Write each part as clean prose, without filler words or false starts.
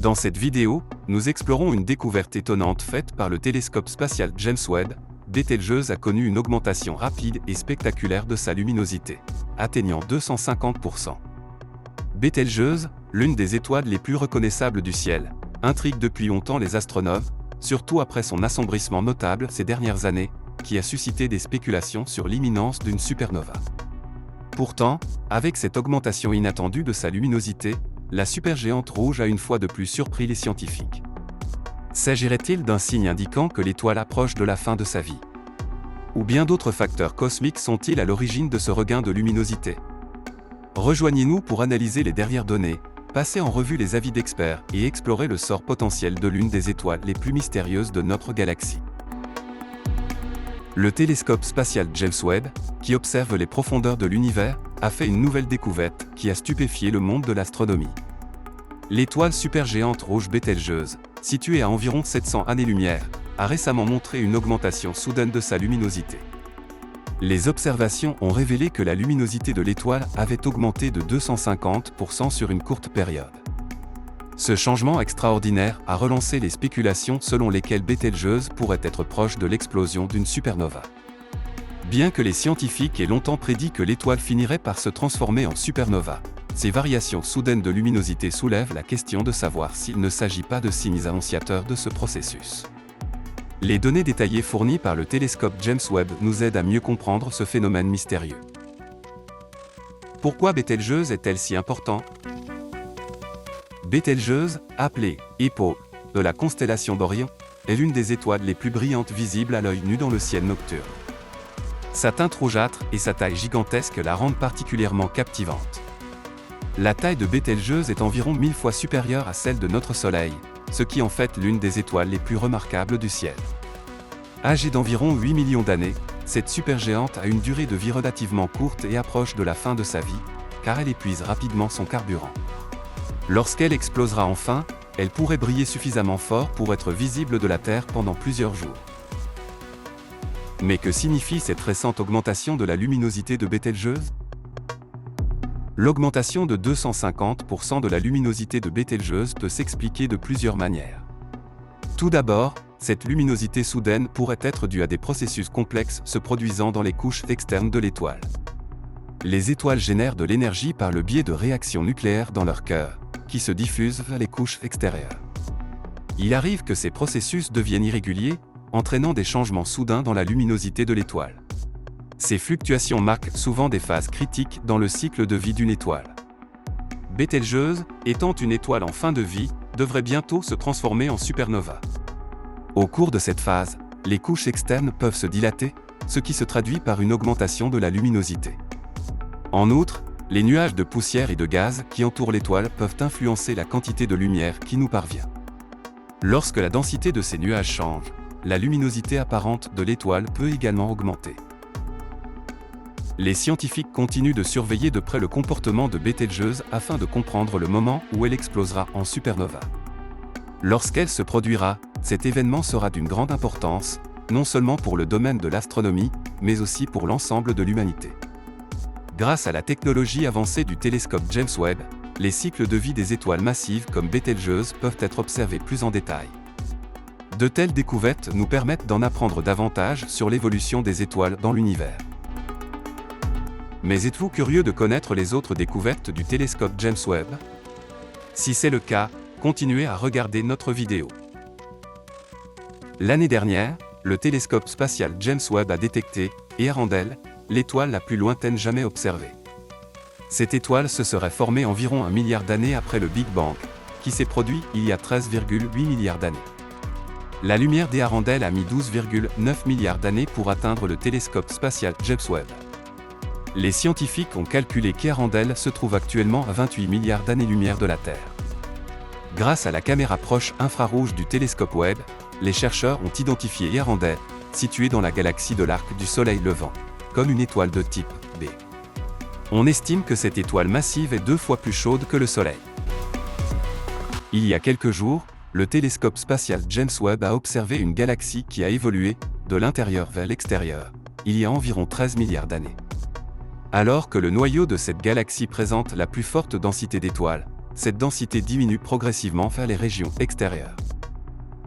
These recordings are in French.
Dans cette vidéo, nous explorons une découverte étonnante faite par le télescope spatial James Webb. Bételgeuse a connu une augmentation rapide et spectaculaire de sa luminosité, atteignant 250%. Bételgeuse, l'une des étoiles les plus reconnaissables du ciel, intrigue depuis longtemps les astronomes, surtout après son assombrissement notable ces dernières années, qui a suscité des spéculations sur l'imminence d'une supernova. Pourtant, avec cette augmentation inattendue de sa luminosité, la supergéante rouge a une fois de plus surpris les scientifiques. S'agirait-il d'un signe indiquant que l'étoile approche de la fin de sa vie? Ou bien d'autres facteurs cosmiques sont-ils à l'origine de ce regain de luminosité? Rejoignez-nous pour analyser les dernières données, passer en revue les avis d'experts et explorer le sort potentiel de l'une des étoiles les plus mystérieuses de notre galaxie. Le télescope spatial James Webb, qui observe les profondeurs de l'univers, a fait une nouvelle découverte qui a stupéfié le monde de l'astronomie. L'étoile supergéante rouge Bételgeuse, située à environ 700 années-lumière, a récemment montré une augmentation soudaine de sa luminosité. Les observations ont révélé que la luminosité de l'étoile avait augmenté de 250% sur une courte période. Ce changement extraordinaire a relancé les spéculations selon lesquelles Bételgeuse pourrait être proche de l'explosion d'une supernova. Bien que les scientifiques aient longtemps prédit que l'étoile finirait par se transformer en supernova, ces variations soudaines de luminosité soulèvent la question de savoir s'il ne s'agit pas de signes annonciateurs de ce processus. Les données détaillées fournies par le télescope James Webb nous aident à mieux comprendre ce phénomène mystérieux. Pourquoi Bételgeuse est-elle si importante? Bételgeuse, appelée EPO, de la constellation d'Orion, est l'une des étoiles les plus brillantes visibles à l'œil nu dans le ciel nocturne. Sa teinte rougeâtre et sa taille gigantesque la rendent particulièrement captivante. La taille de Bételgeuse est environ 1000 fois supérieure à celle de notre Soleil, ce qui en fait l'une des étoiles les plus remarquables du ciel. Âgée d'environ 8 millions d'années, cette supergéante a une durée de vie relativement courte et approche de la fin de sa vie, car elle épuise rapidement son carburant. Lorsqu'elle explosera enfin, elle pourrait briller suffisamment fort pour être visible de la Terre pendant plusieurs jours. Mais que signifie cette récente augmentation de la luminosité de Bételgeuse? L'augmentation de 250% de la luminosité de Bételgeuse peut s'expliquer de plusieurs manières. Tout d'abord, cette luminosité soudaine pourrait être due à des processus complexes se produisant dans les couches externes de l'étoile. Les étoiles génèrent de l'énergie par le biais de réactions nucléaires dans leur cœur, qui se diffusent vers les couches extérieures. Il arrive que ces processus deviennent irréguliers, entraînant des changements soudains dans la luminosité de l'étoile. Ces fluctuations marquent souvent des phases critiques dans le cycle de vie d'une étoile. Bételgeuse, étant une étoile en fin de vie, devrait bientôt se transformer en supernova. Au cours de cette phase, les couches externes peuvent se dilater, ce qui se traduit par une augmentation de la luminosité. En outre, les nuages de poussière et de gaz qui entourent l'étoile peuvent influencer la quantité de lumière qui nous parvient. Lorsque la densité de ces nuages change, la luminosité apparente de l'étoile peut également augmenter. Les scientifiques continuent de surveiller de près le comportement de Bételgeuse afin de comprendre le moment où elle explosera en supernova. Lorsqu'elle se produira, cet événement sera d'une grande importance, non seulement pour le domaine de l'astronomie, mais aussi pour l'ensemble de l'humanité. Grâce à la technologie avancée du télescope James Webb, les cycles de vie des étoiles massives comme Bételgeuse peuvent être observés plus en détail. De telles découvertes nous permettent d'en apprendre davantage sur l'évolution des étoiles dans l'univers. Mais êtes-vous curieux de connaître les autres découvertes du télescope James Webb? Si c'est le cas, continuez à regarder notre vidéo. L'année dernière, le télescope spatial James Webb a détecté Earendel, l'étoile la plus lointaine jamais observée. Cette étoile se serait formée environ 1 milliard d'années après le Big Bang, qui s'est produit il y a 13,8 milliards d'années. La lumière d'Earendel a mis 12,9 milliards d'années pour atteindre le télescope spatial James Webb. Les scientifiques ont calculé qu'Earendel se trouve actuellement à 28 milliards d'années-lumière de la Terre. Grâce à la caméra proche infrarouge du télescope Webb, les chercheurs ont identifié Earendel, situé dans la galaxie de l'arc du Soleil levant, comme une étoile de type B. On estime que cette étoile massive est 2 fois plus chaude que le Soleil. Il y a quelques jours, le télescope spatial James Webb a observé une galaxie qui a évolué, de l'intérieur vers l'extérieur, il y a environ 13 milliards d'années. Alors que le noyau de cette galaxie présente la plus forte densité d'étoiles, cette densité diminue progressivement vers les régions extérieures.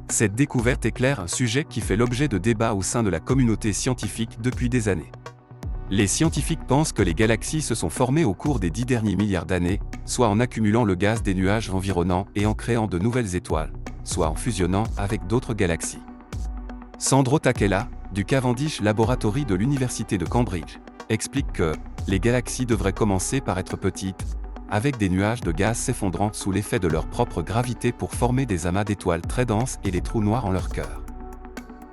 Cette découverte éclaire un sujet qui fait l'objet de débats au sein de la communauté scientifique depuis des années. Les scientifiques pensent que les galaxies se sont formées au cours des 10 derniers milliards d'années, soit en accumulant le gaz des nuages environnants et en créant de nouvelles étoiles, soit en fusionnant avec d'autres galaxies. Sandro Takela, du Cavendish Laboratory de l'Université de Cambridge, explique que les galaxies devraient commencer par être petites, avec des nuages de gaz s'effondrant sous l'effet de leur propre gravité pour former des amas d'étoiles très denses et des trous noirs en leur cœur.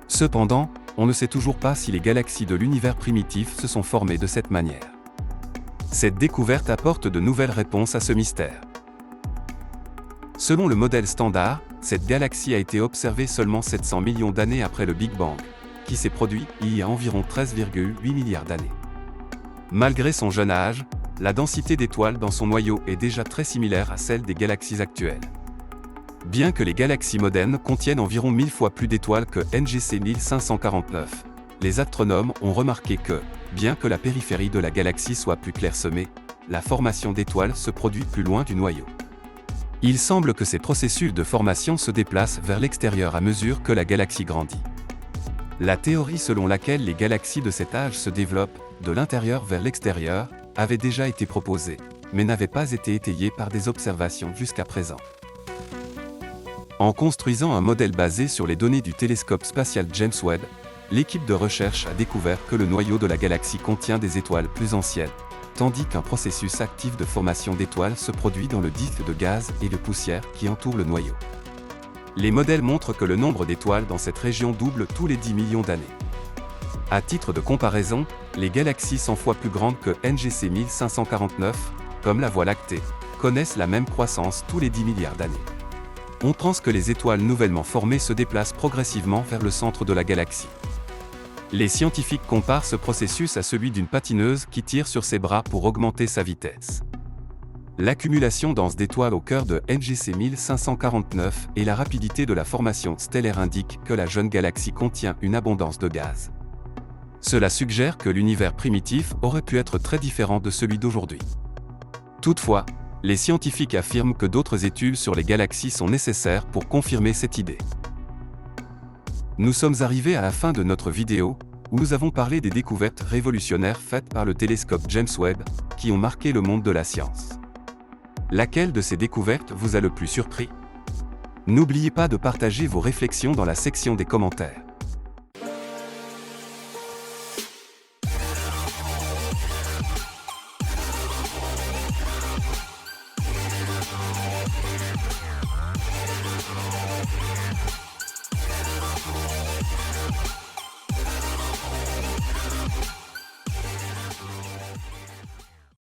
Cependant, on ne sait toujours pas si les galaxies de l'univers primitif se sont formées de cette manière. Cette découverte apporte de nouvelles réponses à ce mystère. Selon le modèle standard, cette galaxie a été observée seulement 700 millions d'années après le Big Bang, qui s'est produit il y a environ 13,8 milliards d'années. Malgré son jeune âge, la densité d'étoiles dans son noyau est déjà très similaire à celle des galaxies actuelles. Bien que les galaxies modernes contiennent environ 1000 fois plus d'étoiles que NGC 1549, les astronomes ont remarqué que, bien que la périphérie de la galaxie soit plus clairsemée, la formation d'étoiles se produit plus loin du noyau. Il semble que ces processus de formation se déplacent vers l'extérieur à mesure que la galaxie grandit. La théorie selon laquelle les galaxies de cet âge se développent de l'intérieur vers l'extérieur avait déjà été proposée, mais n'avait pas été étayée par des observations jusqu'à présent. En construisant un modèle basé sur les données du télescope spatial James Webb, l'équipe de recherche a découvert que le noyau de la galaxie contient des étoiles plus anciennes, tandis qu'un processus actif de formation d'étoiles se produit dans le disque de gaz et de poussière qui entoure le noyau. Les modèles montrent que le nombre d'étoiles dans cette région double tous les 10 millions d'années. À titre de comparaison, les galaxies 100 fois plus grandes que NGC 1549, comme la Voie lactée, connaissent la même croissance tous les 10 milliards d'années. On pense que les étoiles nouvellement formées se déplacent progressivement vers le centre de la galaxie. Les scientifiques comparent ce processus à celui d'une patineuse qui tire sur ses bras pour augmenter sa vitesse. L'accumulation dense d'étoiles au cœur de NGC 1549 et la rapidité de la formation stellaire indiquent que la jeune galaxie contient une abondance de gaz. Cela suggère que l'univers primitif aurait pu être très différent de celui d'aujourd'hui. Toutefois, les scientifiques affirment que d'autres études sur les galaxies sont nécessaires pour confirmer cette idée. Nous sommes arrivés à la fin de notre vidéo, où nous avons parlé des découvertes révolutionnaires faites par le télescope James Webb, qui ont marqué le monde de la science. Laquelle de ces découvertes vous a le plus surpris ? N'oubliez pas de partager vos réflexions dans la section des commentaires.